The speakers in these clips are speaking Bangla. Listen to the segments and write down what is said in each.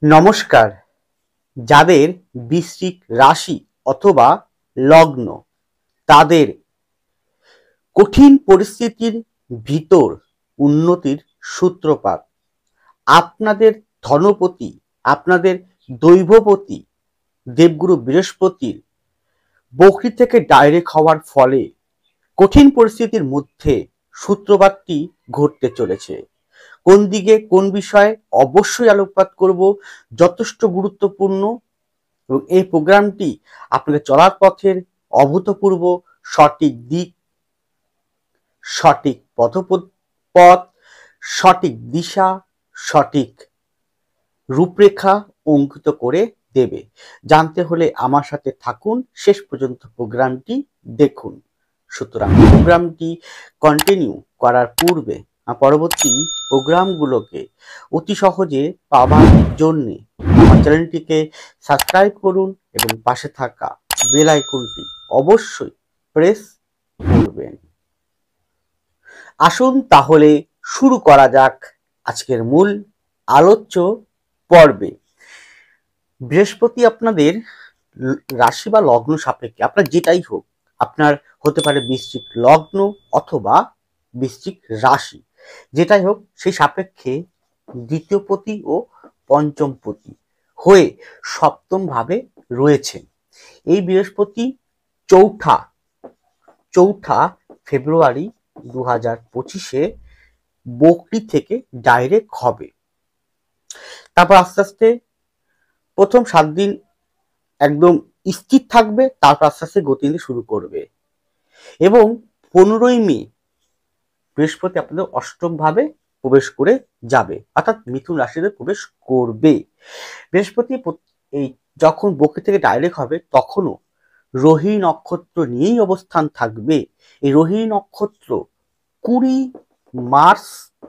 নমস্কার। যাদের বৃশ্চিক রাশি অথবা লগ্ন, তাদের কঠিন পরিস্থিতির ভিতর উন্নতির সূত্রপাত, আপনাদের ধনপতি, আপনাদের দৈবপতি দেবগুরু বৃহস্পতির বকরি থেকে ডাইরেক্ট হওয়ার ফলে কঠিন পরিস্থিতির মধ্যে সূত্রপাতটি ঘটতে চলেছে। কোন দিকে কোন বিষয়ে অবশ্যই আলোকপাত করব, যথেষ্ট গুরুত্বপূর্ণ। এবং এই প্রোগ্রামটি আপনাদের চলার পথের অভূতপূর্ব সঠিক দিক, সঠিক পথ, সঠিক দিশা, সঠিক রূপরেখা অঙ্কিত করে দেবে। জানতে হলে আমার সাথে থাকুন, শেষ পর্যন্ত প্রোগ্রামটি দেখুন। সুতরাং প্রোগ্রামটি কন্টিনিউ করার পূর্বে পরবর্তী প্রোগ্রামগুলোকে অতি সহজে পাওয়ার জন্য আমার চ্যানেলটিকে সাবস্ক্রাইব করুন এবং পাশে থাকা বেল আইকনটি অবশ্যই প্রেস করবেন। আসুন তাহলে শুরু করা যাক আজকের মূল আলোচ্য পর্বে। বৃহস্পতি আপনাদের রাশি বা লগ্ন সাপেক্ষে, আপনার যেটাই হোক, আপনার হতে পারে বৃশ্চিক লগ্ন অথবা বৃশ্চিক রাশি, যেটাই হোক সেই সাপেক্ষে দ্বিতীয়পতি ও পঞ্চমপতি হয়ে সপ্তম ভাবে রয়েছে। এই বৃহস্পতি চৌঠা ফেব্রুয়ারি 2025 বকরি থেকে ডাইরেক্ট হবে। তারপর আস্তে আস্তে প্রথম 7 দিন একদম স্থির থাকবে, তারপর আস্তে আস্তে গতি নিতে শুরু করবে এবং 15ই মে বৃহস্পতি আপনাদের অষ্টম ভাবে প্রবেশ করে যাবে, অর্থাৎ মিথুন রাশিতে প্রবেশ করবে। বৃহস্পতি এই যখন বকরি থেকে ডাইরেক্ট হবে তখনও রোহিণী নক্ষত্র নিয়েই অবস্থান থাকবে। এই রোহিণী নক্ষত্র 20 মার্চ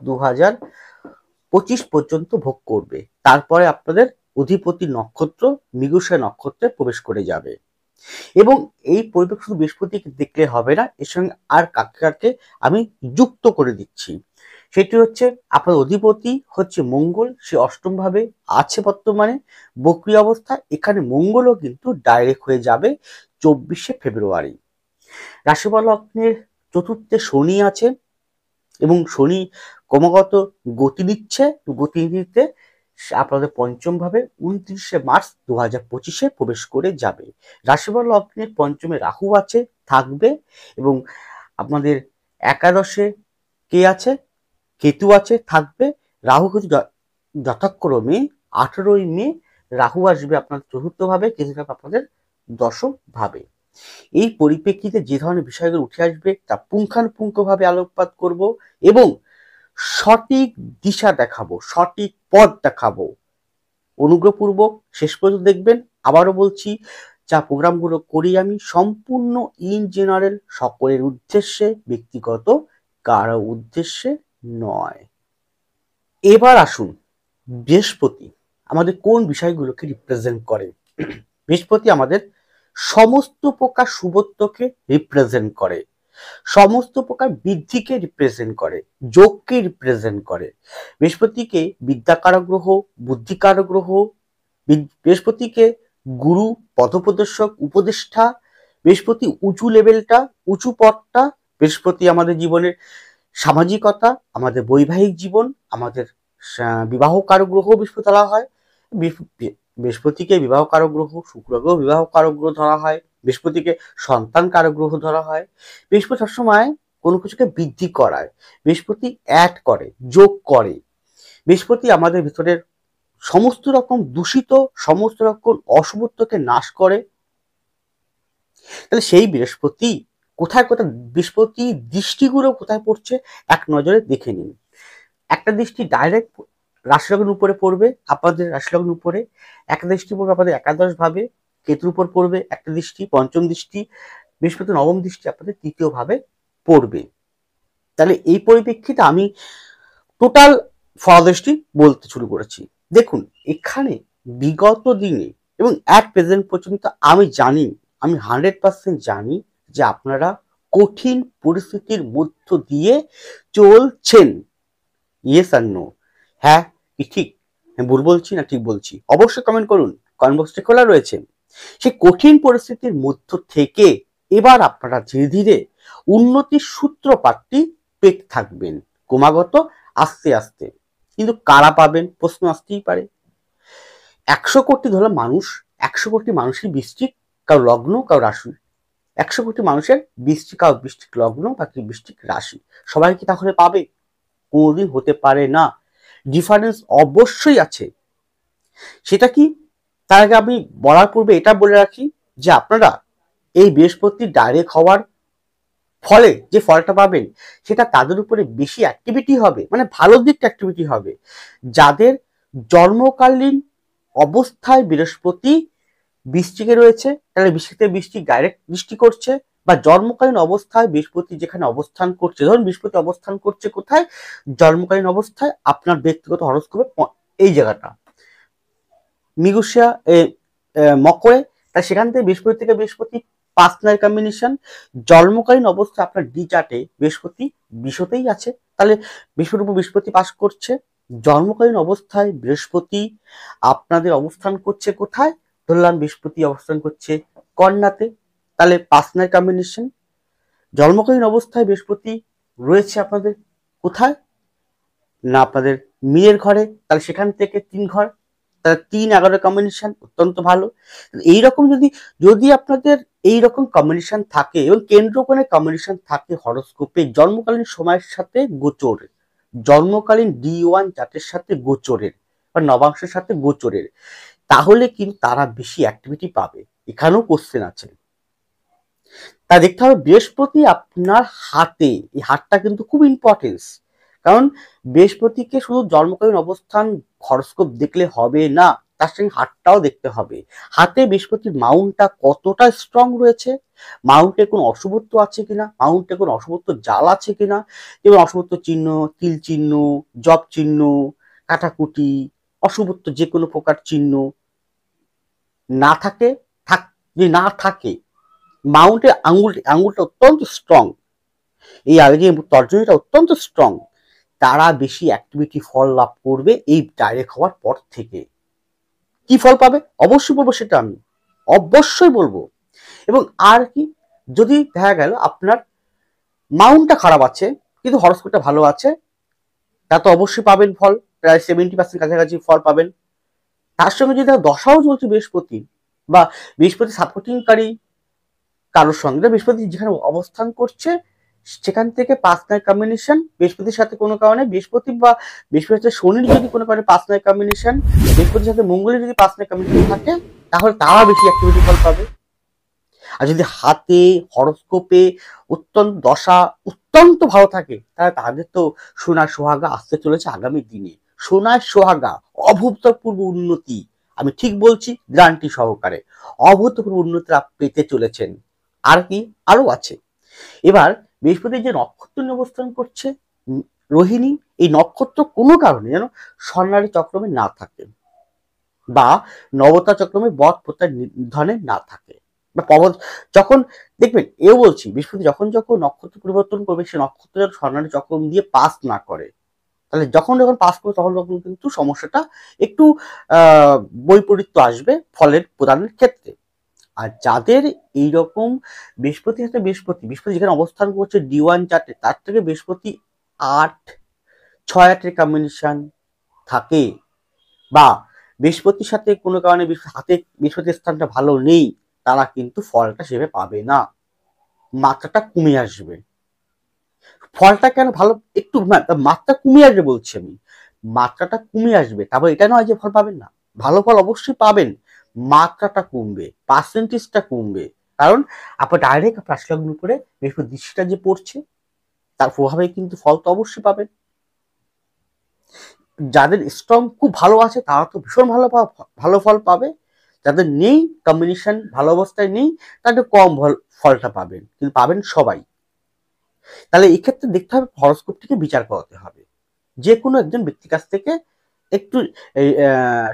2025 পর্যন্ত ভোগ করবে। তারপরে আপনাদের অধিপতি নক্ষত্র মৃগশিরা নক্ষত্রে প্রবেশ করে যাবে। এবং এই পরিবেশ শুধু বৃহস্পতিকে দেখলে হবে না, এর সঙ্গে আর কাকে কাকে আমি যুক্ত করে দিচ্ছি। সেটি হচ্ছে আপনার অধিপতি হচ্ছে মঙ্গল, সে অষ্টম ভাবে আছে বর্তমানে বকরি অবস্থা। এখানে মঙ্গলও কিন্তু ডাইরেক্ট হয়ে যাবে 24শে ফেব্রুয়ারি। রাশি বা লগ্নের চতুর্থে শনি আছে এবং শনি ক্রমাগত গতি নিচ্ছে, গতি নিতে আপনাদের পঞ্চম ভাবে 29শে মার্চ 2025 প্রবেশ করে যাবে। রাশি বা লগ্নের পঞ্চমে রাহু আছে, থাকবে এবং আপনাদের একাদশে কে আছে? কেতু আছে, থাকবে। রাহু কেতু যথাক্রমে 18ই মে রাহু আসবে আপনার চতুর্থ ভাবে, কেতু থাকবে আপনাদের দশম ভাবে। এই পরিপ্রেক্ষিতে যে ধরনের বিষয়গুলো উঠে আসবে তা পুঙ্খানুপুঙ্খভাবে আলোকপাত করব এবং সঠিক দিশা দেখাবো, সঠিক পথ দেখাবো। অনুগ্রহপূর্বক শেষ পর্যন্ত দেখবেন। আবারও বলছি, যা প্রোগ্রামগুলো করি আমি সম্পূর্ণ ইন জেনারেল, সকলের উদ্দেশ্যে, ব্যক্তিগত কারো উদ্দেশ্যে নয়। এবার আসুন, বৃহস্পতি আমাদের কোন বিষয়গুলোকে রিপ্রেজেন্ট করে। বৃহস্পতি আমাদের সমস্ত প্রকার শুভত্বকে রিপ্রেজেন্ট করে, সমস্ত প্রকার বৃদ্ধিকে রিপ্রেজেন্ট করে, যোগকে রিপ্রেজেন্ট করে। বৃহস্পতিকে বিদ্যাকারক গ্রহ, বুদ্ধিকারক গ্রহ, বৃহস্পতিকে গুরু, পথপ্রদর্শক, উপদেষ্টা। বৃহস্পতি উঁচু লেভেলটা, উঁচু পথটা। বৃহস্পতি আমাদের জীবনের সামাজিকতা, আমাদের বৈবাহিক জীবন, আমাদের বিবাহ কারক গ্রহ বৃহস্পতি ধরা হয়। বৃহস্পতিকে বিবাহ কারক গ্রহ, শুক্রকেও বিবাহ কারক গ্রহ ধরা হয়। বৃহস্পতিকে সন্তান কারক গ্রহ ধরা হয়। বৃহস্পতি সবসময় কোনো কিছুকে বৃদ্ধি করায়, বৃহস্পতি অ্যাড করে, যোগ করে। বৃহস্পতি আমাদের ভিতরের সমস্ত রকম দূষিত, সমস্ত রকম অশুভত্বকে নাশ করে। তাহলে সেই বৃহস্পতি কোথায় কোথায়, বৃহস্পতি দৃষ্টিগুলো কোথায় পড়ছে এক নজরে দেখে নিন। একটা দৃষ্টি ডাইরেক্ট রাশিলগ্নের উপরে পড়বে, আপনাদের রাশিলগ্নের উপরে। একটা দৃষ্টি পড়বে আপনাদের একাদশ ভাবে, কেতুর উপর পড়বে একটা দৃষ্টি, পঞ্চম দৃষ্টি। বৃহস্পতি নবম দৃষ্টি আপনাদের তৃতীয় ভাবে পড়বে। তাহলে এই পরিপ্রেক্ষিতে আমি টোটাল ফলাদৃষ্টি বলতে শুরু করেছি। দেখুন, এখানে বিগত দিনে এবং এক প্রেজেন্ট পর্যন্ত আমি জানি, আমি 100% জানি যে আপনারা কঠিন পরিস্থিতির মধ্য দিয়ে চলছেন। ইয়েস আর নো? হ্যাঁ কি ঠিক? আমি ভুল বলছি না ঠিক বলছি? অবশ্যই কমেন্ট করুন, কমেন্ট বক্সটি খোলা রয়েছে। সেই কঠিন পরিস্থিতির মধ্য থেকে এবার আপনারা ধীরে ধীরে উন্নতির সূত্রপাতটি পেতে থাকবেন, ক্রমাগত আস্তে আস্তে। কিন্তু কারা পাবেন প্রশ্ন আসতেই পারে। 100 কোটি ধরো মানুষ, 100 কোটি মানুষের বৃশ্চিক, কারো লগ্ন কারো রাশি। 100 কোটি মানুষের বৃশ্চিক, কারো বৃশ্চিক লগ্ন বা বৃশ্চিক রাশি। সবাই কি তাহলে পাবে? কোনোদিন হতে পারে না। ডিফারেন্স অবশ্যই আছে। সেটা কি? তার আগে আমি বলার পূর্বে এটা বলে রাখি যে আপনারা এই বৃহস্পতি ডাইরেক্ট হওয়ার ফলে যে ফলটা পাবেন সেটা তাদের উপরে বেশি অ্যাক্টিভিটি হবে, মানে ভালো দিকটা অ্যাক্টিভিটি হবে যাদের জন্মকালীন অবস্থায় বৃহস্পতি বৃশ্চিকে রয়েছে, তাহলে বৃশ্চিকে বৃষ্টি ডাইরেক্ট দৃষ্টি করছে, বা জন্মকালীন অবস্থায় বৃহস্পতি যেখানে অবস্থান করছে, ধরুন বৃহস্পতি অবস্থান করছে কোথায়? জন্মকালীন অবস্থায় আপনার ব্যক্তিগত হরোস্কোপে এই জায়গাটা মৃগশিরা মকরে, তাই সেখান থেকে বৃহস্পতি থেকে বৃহস্পতি 5 9 কম্বিনেশন। জন্মকালীন অবস্থায় আপনার ডি চার্টে বৃহস্পতি বিশ্বতেই আছে, তাহলে বৃহস্পতির উপর বৃহস্পতি পাস করছে। জন্মকালীন অবস্থায় বৃহস্পতি আপনাদের অবস্থান করছে কোথায়? ধরলাম বৃহস্পতি অবস্থান করছে কন্যাতে, তাহলে 5 9 কম্বিনেশন। জন্মকালীন অবস্থায় বৃহস্পতি রয়েছে আপনাদের কোথায়? না আপনাদের মীনের ঘরে, তাহলে সেখান থেকে 3 ঘর, তাহলে 3 11 কম্বিনেশন অত্যন্ত ভালো। এইরকম যদি যদি আপনাদের এইরকম কম্বিনেশন থাকে এবং কেন্দ্রকোণে কম্বিনেশন থাকে হরোস্কোপে জন্মকালীন সময়ের সাথে গোচরের, জন্মকালীন D1 চার্টের সাথে গোচরের বা নবাংশের সাথে গোচরের, তাহলে কিন্তু তারা বেশি অ্যাক্টিভিটি পাবে। এখানেও কোশ্চেন আছে। তা দেখতে হবে বৃহস্পতি আপনার হাতে, এই হাতটা কিন্তু খুব ইম্পর্টেন্স। কারণ বৃহস্পতিকে শুধু জন্মকালীন অবস্থান হরোস্কোপ দেখলে হবে না, তার সঙ্গে হাতটাও দেখতে হবে। হাতে বৃহস্পতির মাউন্টটা কতটা স্ট্রং রয়েছে, মাউন্টে কোনো অশুভত্ব আছে কিনা, মাউন্টে কোনো অশুভত্ব জাল আছে কিনা, যেমন অশুভত্ব চিহ্ন, তিল চিহ্ন, জপ চিহ্ন, কাটাকুটি, অশুভত্ব যে কোনো প্রকার চিহ্ন না থাকে, যদি না থাকে, মাউন্টের আঙুলটা অত্যন্ত স্ট্রং, এই আগে যে তর্জনীটা অত্যন্ত স্ট্রং, তারা বেশি অ্যাক্টিভিটি ফল লাভ করবে এই ডাইরেক্ট হওয়ার পর থেকে। কি ফল পাবে অবশ্যই বলবো, সেটা আমি অবশ্যই বলবো। এবং আর কি, যদি দেখা গেল আপনার মাউন্টটা খারাপ আছে কিন্তু হরোস্কোপটা ভালো আছে, তা তো অবশ্যই পাবেন ফল, প্রায় 70% কাছাকাছি ফল পাবেন। তার সঙ্গে যদি দশাও চলছে বৃহস্পতি বা বৃহস্পতি সাপোর্টিংকারী কারোর সঙ্গে, বৃহস্পতি যেখানে অবস্থান করছে সেখান থেকে 5 9 কম্বিনেশন, বৃহস্পতির সাথে কোনো কারণে বৃহস্পতি বা বৃহস্পতির সাথে শনির যদি কোনো কারণে 5 9 কম্বিনেশন, বৃহস্পতির সাথে মঙ্গলের যদি 5 9 কম্বিনেশন থাকে, তাহলে তারা বেশি অ্যাক্টিভিটি ফল পাবে। আর যদি হাতে হরোস্কোপে অত্যন্ত দশা অত্যন্ত ভালো থাকে, তাহলে তাদের তো সোনার সোহাগা আসতে চলেছে আগামী দিনে। সোনার সোহাগা, অভূতপূর্ব উন্নতি, আমি ঠিক বলছি গ্যারান্টি সহকারে, অভূতপূর্ব উন্নতি পেতে চলেছেন। আর কি আরো আছে। এবার বৃহস্পতি যে নক্ষত্র নিয়ে অবস্থান করছে রোহিণী, এই নক্ষত্র কোনো কারণে যেন স্বর্ণালী চক্রমে না থাকে বা নবতা চক্রমে বধ প্রত্যায় নিধনে না থাকে, বা পবন যখন দেখবেন, এও বলছি বৃহস্পতি যখন যখন নক্ষত্র পরিবর্তন করবে সে নক্ষত্র যেন স্বর্ণালী চক্রম দিয়ে পাস না করে, তাহলে যখন যখন পাস করবে তখন তখন কিন্তু সমস্যাটা একটু বৈপরীত্য আসবে ফলের প্রদানের ক্ষেত্রে। আর যাদের এইরকম বৃহস্পতি হাতে বৃহস্পতি বৃহস্পতি যেখানে অবস্থান করছে D1 চার্টে, তার থেকে বৃহস্পতি 8 6 8 কম্বিনেশন থাকে, বা বৃহস্পতির সাথে কোনো কারণে হাতে বৃহস্পতির স্থানটা ভালো নেই, তারা কিন্তু ফলটা সেভাবে পাবে না, মাত্রাটা কমে আসবে। ফলটা কেন ভালো, একটু মাত্রা কমে আসবে বলছি আমি, মাত্রাটা কমে আসবে, তারপর এটা নয় যে ফল পাবেন না, ভালো ফল অবশ্যই পাবেন, মাত্রাটা কমবে, পার্সেন্টেজটা কমবে। কারণ আপনার ডাইরেক্ট রাশি লগ্ন করে বৃহস্পতি দৃষ্টিটা যে পড়ছে তার প্রভাবে কিন্তু ফল তো অবশ্যই পাবেন। যাদের স্ট্রং খুব ভালো আছে তারা তো ভীষণ ভালো ফল পাবে, যাদের নেই কম্বিনেশন ভালো অবস্থায় নেই তাদের কম ফলটা পাবেন, কিন্তু পাবেন সবাই। তাহলে এই ক্ষেত্রে দেখতে হবে হরোস্কোপটিকে বিচার করাতে হবে, যে কোনো একজন ব্যক্তির কাছ থেকে একটু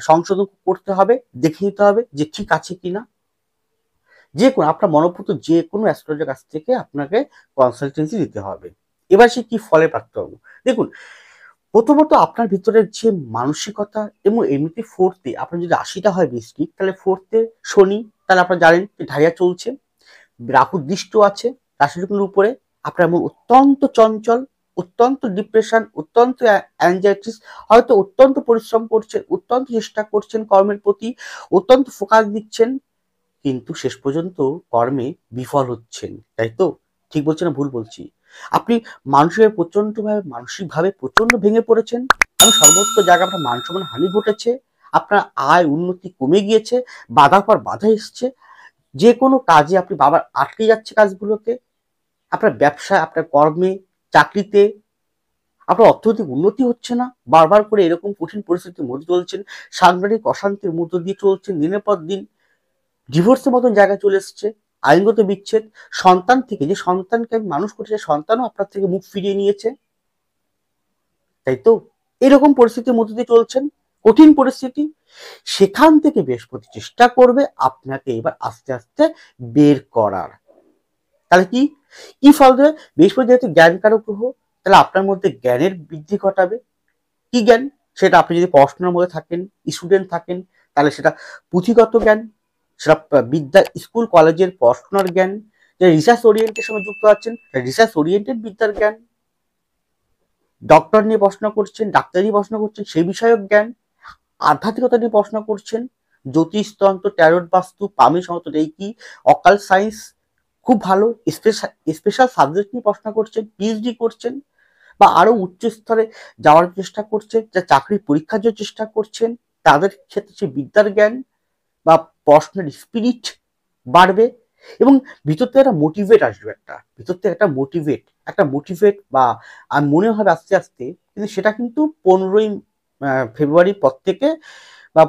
সংশোধন করতে হবে, দেখে নিতে হবে যে ঠিক আছে কিনা। যে কোনো আপনার মনোপুত যে কোনো অ্যাস্ট্রোলজার কাছ থেকে আপনাকে কনসালটেন্সি দিতে হবে। এবার সে কি ফলে প্রাপ্ত হবো, দেখুন প্রথমত আপনার ভিতরের যে মানসিকতা এবং এমনিতে ফোর্থে আপনার যদি রাশিটা হয় বৃশ্চিক, তাহলে ফোর্থে শনি, তাহলে আপনারা জানেন যে ঢাইয়া চলছে, রাহু দৃষ্ট আছে রাশিচক্রের উপরে। আপনার এমন অত্যন্ত চঞ্চল, অত্যন্ত ডিপ্রেশন, অত্যন্ত অ্যাংজাইটিস, হয়তো অত্যন্ত পরিশ্রম করছেন, অত্যন্ত চেষ্টা করছেন কর্মের প্রতি, অত্যন্ত ফোকাস দিচ্ছেন, কিন্তু শেষ পর্যন্ত কর্মে বিফল হচ্ছেন, তাই তো? ঠিক বলছি না ভুল বলছি? আপনি মানসিকভাবে প্রচন্ড ভেঙে পড়েছেন এবং সর্বত্র জায়গায় আপনার মান সম্মান হানি ঘটেছে, আপনার আয় উন্নতি কমে গিয়েছে, বাধার পর বাধা এসছে, যে কোনো কাজে আপনি বাবার আটকে যাচ্ছে কাজগুলোতে, আপনার ব্যবসায়, আপনার কর্মে, চাকরিতে আপনার অর্থনৈতিক উন্নতি হচ্ছে না, বারবার করে এরকম কঠিন পরিস্থিতির মধ্যে চলছেন, সাংসারিক অশান্তির মধ্য দিয়ে চলছেন দিনের পর দিন, ডিভোর্সের মতন জায়গায় চলে এসছে, আইনগত বিচ্ছেদ, সন্তান থেকে যে সন্তানকে আমি মানুষ করছি সেই সন্তানও আপনার থেকে মুখ ফিরিয়ে নিয়েছে, তাই তো? এরকম পরিস্থিতির মধ্যে দিয়ে চলছেন, কঠিন পরিস্থিতি, সেখান থেকে বৃহস্পতি চেষ্টা করবে আপনাকে এবার আস্তে আস্তে বের করার। তাহলে কি কি ফল দেবে? বৃহস্পতি যেহেতু জ্ঞান কারক গ্রহ, তাহলে আপনার মধ্যে জ্ঞানের বৃদ্ধি ঘটাবে। কি জ্ঞান? সেটা আপনি যদি পড়াশোনার মধ্যে থাকেন, স্টুডেন্ট থাকেন, তাহলে সেটা পুঁথিগত জ্ঞান, সেটা বিদ্যা, স্কুল কলেজের পড়াশোনার জ্ঞান, যে রিসার্চ ওরিয়েন্টের সঙ্গে যুক্ত আছেন, রিসার্চ ওরিয়েন্টেড বিদ্যার জ্ঞান, ডক্টর নিয়ে পড়াশোনা করছেন, ডাক্তারি নিয়ে পড়াশোনা করছেন সেই বিষয়ক জ্ঞান, আধ্যাত্মিকতা নিয়ে পড়াশোনা করছেন, জ্যোতিষতন্ত্র, ট্যারোট বাস্তু, পামি সমস্ত রেকি, অকাল সায়েন্স, খুব ভালো স্পেশাল সাবজেক্ট নিয়ে পড়াশোনা করছেন, পিএইচডি করছেন, বা আরো উচ্চ স্তরে যাওয়ার চেষ্টা করছেন, যা চাকরির পরীক্ষার জন্য চেষ্টা করছেন, তাদের ক্ষেত্রে সে বিদ্যার জ্ঞান বা পড়াশোনার স্পিরিট বাড়বে, এবং ভিতর থেকে একটা মোটিভেট আসবে, ভিতর থেকে একটা মোটিভেট বা মনে হবে আস্তে আস্তে, কিন্তু সেটা কিন্তু 15ই ফেব্রুয়ারির পর থেকে বা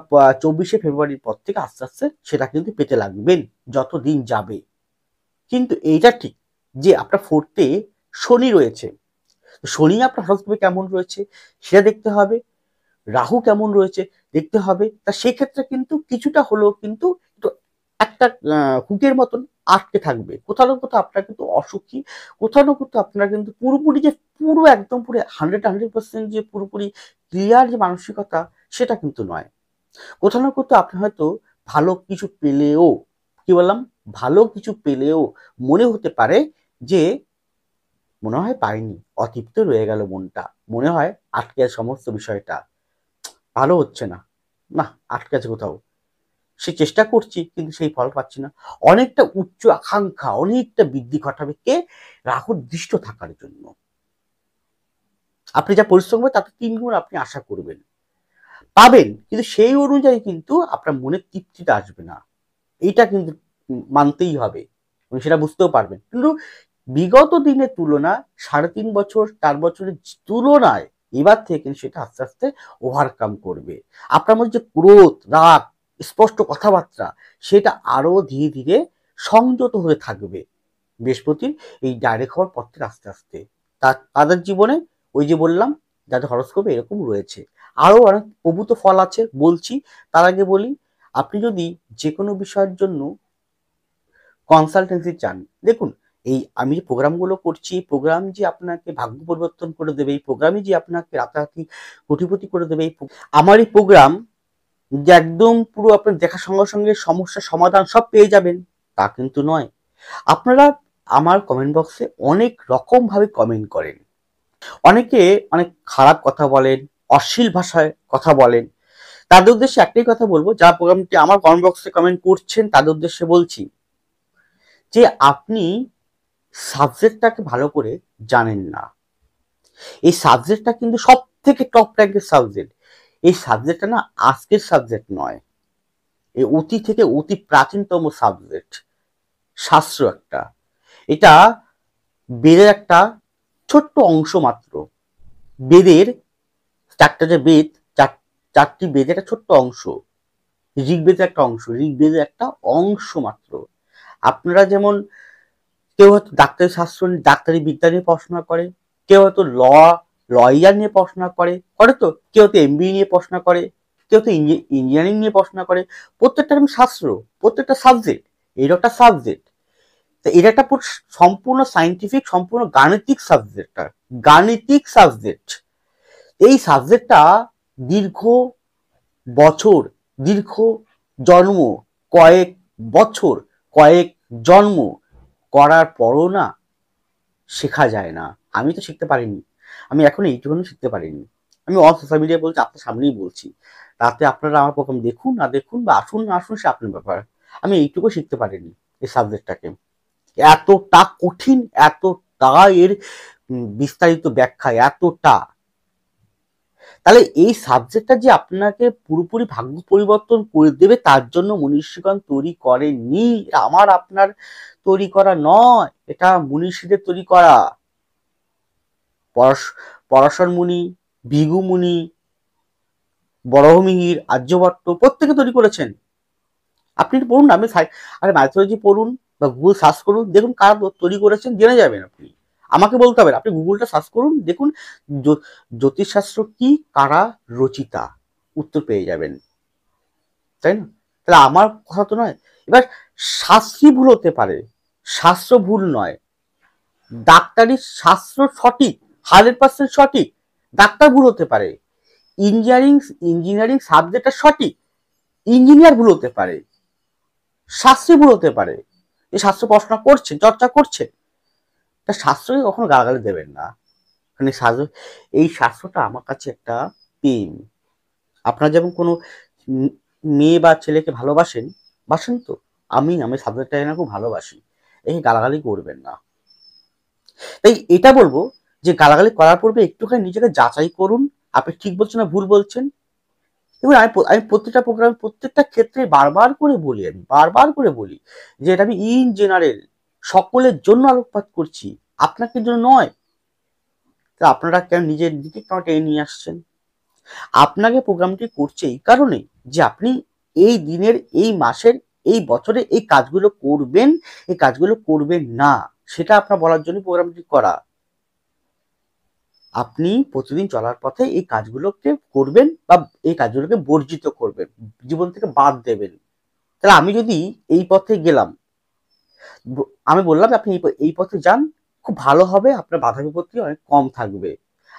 24শে ফেব্রুয়ারির পর থেকে আস্তে আস্তে সেটা কিন্তু পেতে লাগবেন যত দিন যাবে। কিন্তু এইটা ঠিক যে আপনার ফোর্থে শনি রয়েছে, শনি আপনার হরস্কোপে কেমন রয়েছে সেটা দেখতে হবে, রাহু কেমন রয়েছে দেখতে হবে, তা সেক্ষেত্রে কিন্তু কিছুটা হলেও কিন্তু একটা হুকের মতন আটকে থাকবে, কোথাও না কোথাও আপনার কিন্তু অসুখী, কোথাও না কোথাও আপনার কিন্তু পুরোপুরি যে পুরো একদম পুরো 100% যে পুরোপুরি ক্লিয়ার যে মানসিকতা সেটা কিন্তু নয়, কোথাও না কোথাও আপনি হয়তো ভালো কিছু পেলেও, কি বললাম, ভালো কিছু পেলেও মনে হতে পারে যে মনে হয় পাইনি, অতৃপ্ত রয়ে গেল মনটা, মনে হয় আটকে আছে সমস্ত বিষয়টা, ভালো হচ্ছে না, না আটকে আছে কোথাও, সে চেষ্টা করছি কিন্তু সেই ফল পাচ্ছি না, অনেকটা উচ্চ আকাঙ্ক্ষা অনেকটা বৃদ্ধি ঘটাবে কে? রাহুর দৃষ্ট থাকার জন্য। আপনি যা পরিশ্রম করবেন তাতে 3 গুণ আপনি আশা করবেন, পাবেন, কিন্তু সেই অনুযায়ী কিন্তু আপনার মনে তৃপ্তিটা আসবে না, এইটা কিন্তু মানতেই হবে এবং সেটা বুঝতেও পারবেন, কিন্তু বিগত দিনের তুলনা 3.5 বছর 4 বছরের তুলনায় এবার থেকে সেটা আস্তে আস্তে ওভারকাম করবে, আপনার মধ্যে যে ক্রোধ, রাগ, স্পষ্ট কথাবার্তা সেটা আরো ধীরে ধীরে সংযত হয়ে থাকবে বৃহস্পতির এই ডাইরেক্ট হওয়ার পর থেকে আস্তে আস্তে, তাদের জীবনে ওই যে বললাম যাদের হরস্কোপে এরকম রয়েছে, আরো অনেক প্রভূত ফল আছে বলছি, তার আগে বলি, আপনি যদি যে কোনো বিষয়ের জন্য কনসালটেন্সি চান, দেখুন এই আমি যে প্রোগ্রামগুলো করছি, প্রোগ্রাম যে আপনাকে ভাগ্য পরিবর্তন করে দেবে, এই প্রোগ্রামই যে আপনাকে রাতারাতি কোটিপতি করে দেবে, আমার এই প্রোগ্রাম যে একদম পুরো আপনার দেখার সঙ্গে সঙ্গে সমস্যার সমাধান সব পেয়ে যাবেন তা কিন্তু নয়। আপনারা আমার কমেন্ট বক্সে অনেক রকম ভাবে কমেন্ট করেন, অনেকে অনেক খারাপ কথা বলেন, অশ্লীল ভাষায় কথা বলেন, তাদের উদ্দেশ্যে একটাই কথা বলবো, যারা প্রোগ্রামটি আমার কমেন্ট বক্সে কমেন্ট করছেন তাদের উদ্দেশ্যে বলছি যে আপনি সাবজেক্টটাকে ভালো করে জানেন না, এই সাবজেক্টটা কিন্তু সব থেকে টপ র্যাঙ্কের সাবজেক্ট, এই সাবজেক্টটা না আজকের সাবজেক্ট নয়, এই অতি থেকে অতি প্রাচীনতম সাবজেক্ট, শাস্ত্র একটা, এটা বেদের একটা ছোট্ট অংশ মাত্র, বেদের চারটা যে বেদ, চারটি বেদের একটা ছোট্ট অংশ, ঋগ্বেদের একটা অংশ, ঋগ্বেদের একটা অংশ মাত্র। আপনারা যেমন কেউ হয়তো ডাক্তারি শাস্ত্র, ডাক্তারি বিদ্যা নিয়ে পড়াশোনা করে, কেউ হয়তো লয়ার নিয়ে পড়াশোনা করে তো, কেউ হয়তো এমবিএ নিয়ে পড়াশোনা করে, কেউ হয়তো ইঞ্জিনিয়ারিং নিয়ে পড়াশোনা করে, প্রত্যেকটা শাস্ত্র, প্রত্যেকটা সাবজেক্ট, এর একটা সাবজেক্ট, তো এটা একটা সম্পূর্ণ সাইন্টিফিক, সম্পূর্ণ গাণিতিক সাবজেক্ট, গাণিতিক সাবজেক্ট, এই সাবজেক্টটা দীর্ঘ বছর, দীর্ঘ জন্ম, কয়েক বছর, কয়েক জন্ম করার পরও না শেখা যায় না। আমি তো শিখতে পারিনি, আমি এখনো এইটুকুনি শিখতে পারিনি। আমি অন সোশ্যাল মিডিয়ায় বলছি, আপনার সামনেই বলছি। তাতে আপনারা আমার প্রোগ্রাম দেখুন না দেখুন বা আসুন না আসুন সে আপনার ব্যাপার। আমি এইটুকু শিখতে পারিনি এই সাবজেক্টটাকে। এতটা কঠিন, এতটা এর বিস্তারিত ব্যাখ্যা, এতটা। তাহলে এই সাবজেক্টটা যে আপনাকে পুরোপুরি ভাগ্য পরিবর্তন করে দেবে তার জন্য মনীষীগণ তৈরি করেননি। আমার আপনার তৈরি করা নয়, এটা মনীষীদের তৈরি করা। পরাশর মুনি, ভৃগু মুনি, বরাহমিহির, আর্যভট্ট প্রত্যেকে তৈরি করেছেন। আপনি পড়ুন না, আরে মাইথোলজি পড়ুন বা গুগল সার্চ করুন, দেখুন কারা তৈরি করেছেন, জেনে যাবেন আপনি। আমাকে বলতে হবে, আপনি গুগলটা সার্চ করুন, দেখুন জ্যোতিষশাস্ত্র কি, কারা রচিতা, উত্তর পেয়ে যাবেন, তাই না? তাহলে আমার কথা তো নয়। এবার শাস্ত্রী ভুল হতে পারে, শাস্ত্র ভুল নয়। ডাক্তারি শাস্ত্র সঠিক, 100% সঠিক, ডাক্তার ভুল হতে পারে। ইঞ্জিনিয়ারিং সাবজেক্টটা সঠিক, ইঞ্জিনিয়ার ভুল হতে পারে, শাস্ত্রী ভুল হতে পারে। এই শাস্ত্র পড়াশোনা করছেন, চর্চা করছেন, তা শাস্ত্রকে কখনো গালাগালি দেবেন না। মানে এই শাস্ত্রটা আমার কাছে একটা প্রেম। আপনারা যেমন কোনো মেয়ে বা ছেলেকে ভালোবাসেন, বাসেন তো, আমি সাবজেক্টটাকে না খুব ভালোবাসি। এই গালাগালি করবেন না। তাই এটা বলবো যে গালাগালি করার পূর্বে একটুখানি নিজেকে যাচাই করুন, আপনি ঠিক বলছেন না ভুল বলছেন। এবং আমি প্রত্যেকটা প্রোগ্রাম, প্রত্যেকটা ক্ষেত্রে বারবার করে বলি, আমি বারবার করে বলি যে এটা আমি ইন জেনারেল সকলের জন্য আলোকপাত করছি, আপনাকে জন্য নয়। তা আপনারা কেন নিজের দিকে কেন টেনে নিয়ে আসছেন? আপনাকে প্রোগ্রামটি করছে এই কারণে যে আপনি এই দিনের, এই মাসের, এই বছরে এই কাজগুলো করবেন, এই কাজগুলো করবেন না, সেটা আপনার বলার জন্য প্রোগ্রামটি করা। আপনি প্রতিদিন চলার পথে এই কাজগুলোকে করবেন বা এই কাজগুলোকে বর্জিত করবেন, জীবন থেকে বাদ দেবেন। তাহলে আমি যদি এই পথে গেলাম, আমি বললাম আপনি এই পথে যান, খুব ভালো হবে, আপনার বাধা বিপত্তি অনেক কম থাকবে।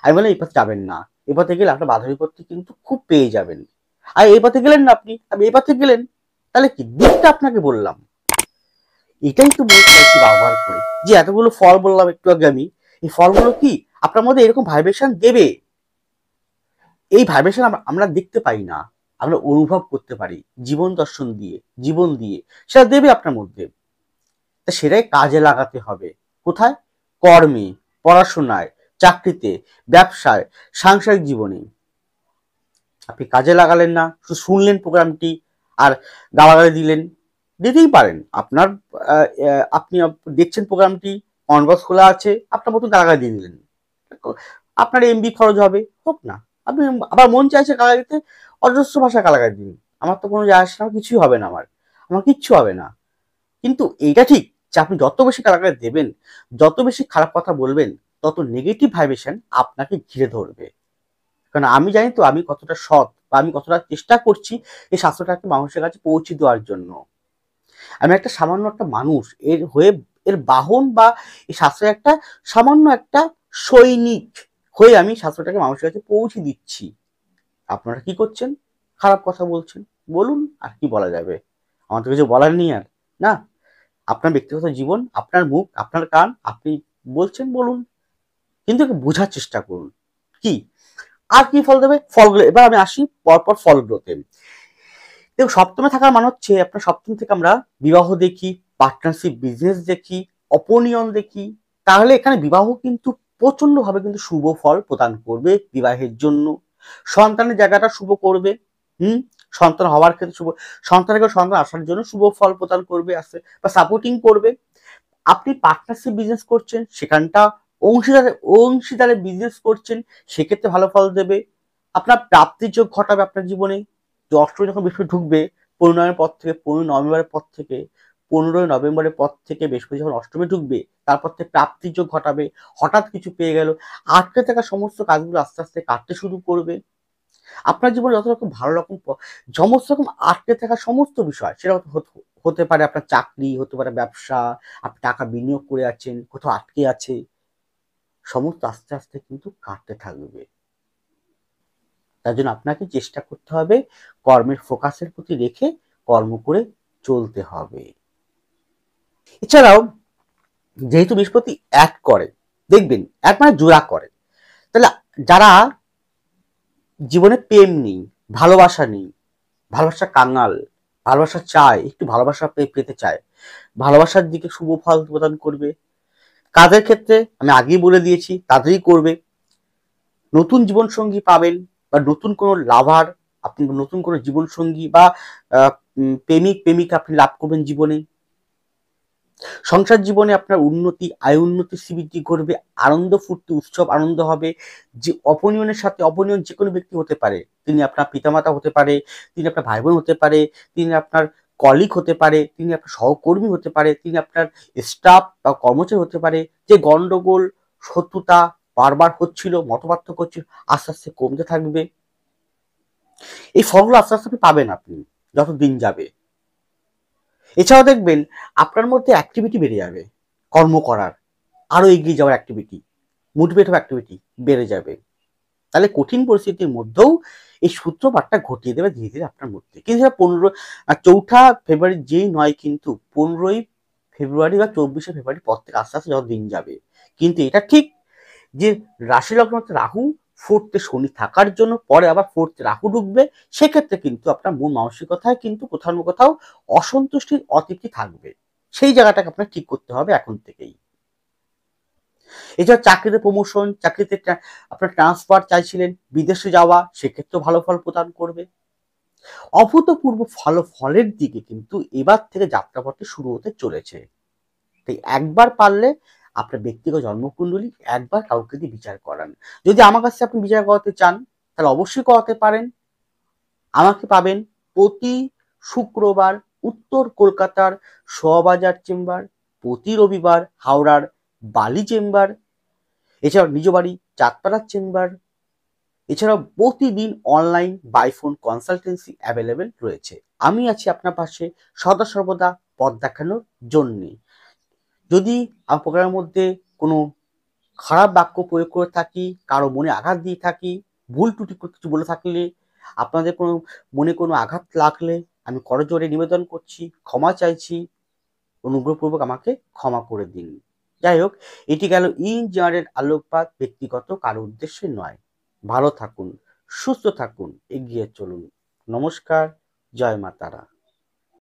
আমি বললাম এই পথে যাবেন না, এই পথে গেলে আপনার বাধা বিপত্তি কিন্তু খুব পেয়ে যাবেন। আর এই পথে গেলেন না আপনি এই পথে গেলেন, তাহলে কি দিকটা আপনাকে বললাম। এটাই তো বলতে চাইছি ব্যবহার করে, যে এতগুলো ফল বললাম একটু আগে আমি, এই ফলগুলো কি আপনার মধ্যে এরকম ভাইব্রেশন দেবে। এই ভাইব্রেশন আমরা দেখতে পাই না, আমরা অনুভব করতে পারি জীবন দর্শন দিয়ে, জীবন দিয়ে সেটা দেবে আপনার মধ্যে। তা সেটাই কাজে লাগাতে হবে। কোথায়? কর্মে, পড়াশোনায়, চাকরিতে, ব্যবসায়, সাংসারিক জীবনে। আপনি কাজে লাগালেন না, শুধু শুনলেন প্রোগ্রামটি আর গালাগালি দিলেন, দিতেই পারেন। আপনি দেখছেন প্রোগ্রামটি, অনবক্স খোলা আছে, আপনার মতো গালাগালি দিয়ে দিলেন, আপনার এমবি খরচ হবে, হোক না। আপনি আবার মন চাইছে গালাগালি দিতে, অজস্র ভাষায় গালাগালি দিন, আমার তো কোনো যায় আসে না, কিছুই হবে না, আমার কিচ্ছু হবে না। কিন্তু এইটা ঠিক যে আপনি যত বেশি গালাগালি দেবেন, যত বেশি খারাপ কথা বলবেন, তত নেগেটিভ ভাইব্রেশন আপনাকে ঘিরে ধরবে। কারণ আমি জানি তো আমি কতটা সৎ বা আমি কতটা চেষ্টা করছি এই শাস্ত্রটাকে মানুষের কাছে পৌঁছে দেওয়ার জন্য। আমি একটা সামান্য একটা মানুষ, এর বাহন বা এই শাস্ত্রের একটা সামান্য একটা সৈনিক হয়ে আমি শাস্ত্রটাকে মানুষের কাছে পৌঁছে দিচ্ছি। আপনারা কি করছেন? খারাপ কথা বলছেন, বলুন, আর কি বলা যাবে? আমার তো কিছু বলার নেই আর, না? আপনার ব্যক্তিগত জীবন, আপনার মুখ, আপনার কান, আপনি বলছেন বলুন, কিন্তু একটু বোঝার চেষ্টা করুন। কি আর কি ফল দেবে? ফলগুলো এবার আমি আসি পরপর ফলগুলোতে। দেখুন, সপ্তমে থাকার মানে হচ্ছে আপনার সপ্তম থেকে আমরা বিবাহ দেখি, পার্টনারশিপ, বিজনেস দেখি, অপনিয়ন দেখি। তাহলে এখানে বিবাহ কিন্তু প্রচন্ড ভাবে কিন্তু শুভ ফল প্রদান করবে বিবাহের জন্য। সন্তানের জায়গাটা শুভ করবে, হুম, সন্তান হওয়ার ক্ষেত্রে শুভ, সন্তান আসার জন্য শুভ ফল প্রদান করবে, আসে বা সাপোর্টিং করবে। আপনি পার্টনারশিপ বিজনেস করছেন, সেখানটা অংশীদারে বিজনেস করছেন, সেক্ষেত্রে ভালো ফল দেবে। আপনার প্রাপ্তির যোগ ঘটাবে আপনার জীবনে। যে অষ্টমী যখন বৃহস্পতি ঢুকবে, 15 নভেম্বরের পর থেকে 15 নভেম্বরের পর থেকে বৃহস্পতি যখন অষ্টমী ঢুকবে, তারপর থেকে প্রাপ্তির যোগ ঘটাবে। হঠাৎ কিছু পেয়ে গেল, আটকে থাকা সমস্ত কাজগুলো আস্তে আস্তে কাটতে শুরু করবে। আপনার জীবনে যত রকম ভালো রকম সমস্ত রকম আটকে থাকা সমস্ত বিষয়, সেটা হতে পারে আপনার চাকরি, হতে পারে ব্যবসা, আপনি টাকা বিনিয়োগ করে আছেন, কোথাও আটকে আছে, সমস্ত আস্তে আস্তে কিন্তু কাটতে থাকবে। তার জন্য আপনাকে চেষ্টা করতে হবে কর্মের ফোকাসের প্রতি রেখে কর্ম করে চলতে হবে। এছাড়াও যেহেতু বৃহস্পতি এক করে, দেখবেন এক মানে জোড়া করে, তাহলে যারা জীবনে প্রেম নেই, ভালোবাসা নেই, ভালোবাসা কাঙাল, ভালোবাসা চায়, একটু ভালোবাসা পেতে চায়, ভালোবাসার দিকে শুভ ফল প্রদান করবে। কাজের ক্ষেত্রে আমি আগেই বলে দিয়েছি তাদেরই করবে। নতুন জীবনসঙ্গী পাবেন বা নতুন কোনো লাভার, আপনি নতুন কোনো জীবনসঙ্গী বা প্রেমিক প্রেমিকা আপনি লাভ করবেন জীবনে। সংসার জীবনে আপনার উন্নতি, আয় উন্নতি বৃদ্ধি ঘটবে, আনন্দ ফুর্তি উৎসব আনন্দ হবে। যে অপনিয়নের সাথে অপনিয়ন যে কোনো ব্যক্তি হতে পারে, তিনি আপনার পিতামাতা হতে পারে, তিনি আপনার ভাই বোন হতে পারে, তিনি আপনার কলিগ হতে পারে, তিনি আপনার সহকর্মী হতে পারে, তিনি আপনার স্টাফ বা কর্মচারী হতে পারে। যে গন্ডগোল শত্রুতা বারবার হচ্ছিল, মতপার্থক্য হচ্ছিল, আস্তে আস্তে কমতে থাকবে। এই ফলগুলো আস্তে আস্তে আপনি পাবেন আপনি যত দিন যাবে। এছাড়াও দেখবেন আপনার মধ্যে অ্যাক্টিভিটি বেড়ে যাবে, কর্ম করার, আরো এগিয়ে যাওয়ার অ্যাক্টিভিটি, মোটিভেটিভ অ্যাক্টিভিটি বেড়ে যাবে। তাহলে কঠিন পরিস্থিতির মধ্যেও এই সূত্রপাতটা ঘটিয়ে দেবে ধীরে ধীরে আপনার মধ্যে। কিন্তু চৌঠা ফেব্রুয়ারি যেই নয়, কিন্তু 15ই ফেব্রুয়ারি বা 24শে ফেব্রুয়ারি পর থেকে আস্তে আস্তে যত দিন যাবে। কিন্তু এটা ঠিক যে রাশি লগ্নতে রাহু, ফোর্থে শনি থাকার জন্য পরে আবার ফোর্থে রাহু ঢুকবে, সেক্ষেত্রে কিন্তু আপনার মন মানসিকতায় কিন্তু কোথাও না কোথাও অসন্তুষ্টির অতৃপ্তি থাকবে। সেই জায়গাটাকে আপনার ঠিক করতে হবে এখন থেকেই। এছাড়া চাকরিতে প্রমোশন, চাকরিতে আপনার ট্রান্সফার চাইছিলেন, বিদেশে যাওয়া, সেক্ষেত্রেও ভালো ফল প্রদান করবে। অভূতপূর্ব ফলের দিকে কিন্তু এবার থেকে যাত্রাপথে শুরু হতে চলেছে। তাই একবার পারলে আপনার ব্যক্তিগত জন্মকুণ্ডলী একবার কাউকে দিয়ে বিচার করান। যদি আমার কাছে আপনি বিচার করাতে চান তাহলে অবশ্যই করাতে পারেন। আমাকে পাবেন প্রতি শুক্রবার উত্তর কলকাতার শোয়াবাজার চেম্বার, প্রতি রবিবার হাওড়ার বালি চেম্বার, এছাড়াও নিজ বাড়ি চাঁদপাড়ার চেম্বার। এছাড়াও প্রতিদিন online by phone consultancy available রয়েছে। আমি আছি আপনার পাশে সদা সর্বদা পথ দেখানোর জন্যে। যদি আমার প্রোগ্রামের মধ্যে কোনো খারাপ বাক্য প্রয়োগ করে থাকি, কারো মনে আঘাত দিয়ে থাকি, ভুল ত্রুটি কিছু বলে থাকলে, আপনাদের কোনো মনে কোনো আঘাত লাগলে আমি করজোড়ে নিবেদন করছি, ক্ষমা চাইছি, অনুগ্রহপূর্বক আমাকে ক্ষমা করে দিন। যাই হোক, এটি গেল ইন জেনারেল আলোকপাত, ব্যক্তিগত কারো উদ্দেশ্যে নয়। ভালো থাকুন, সুস্থ থাকুন, এগিয়ে চলুন। নমস্কার, জয় মা তারা।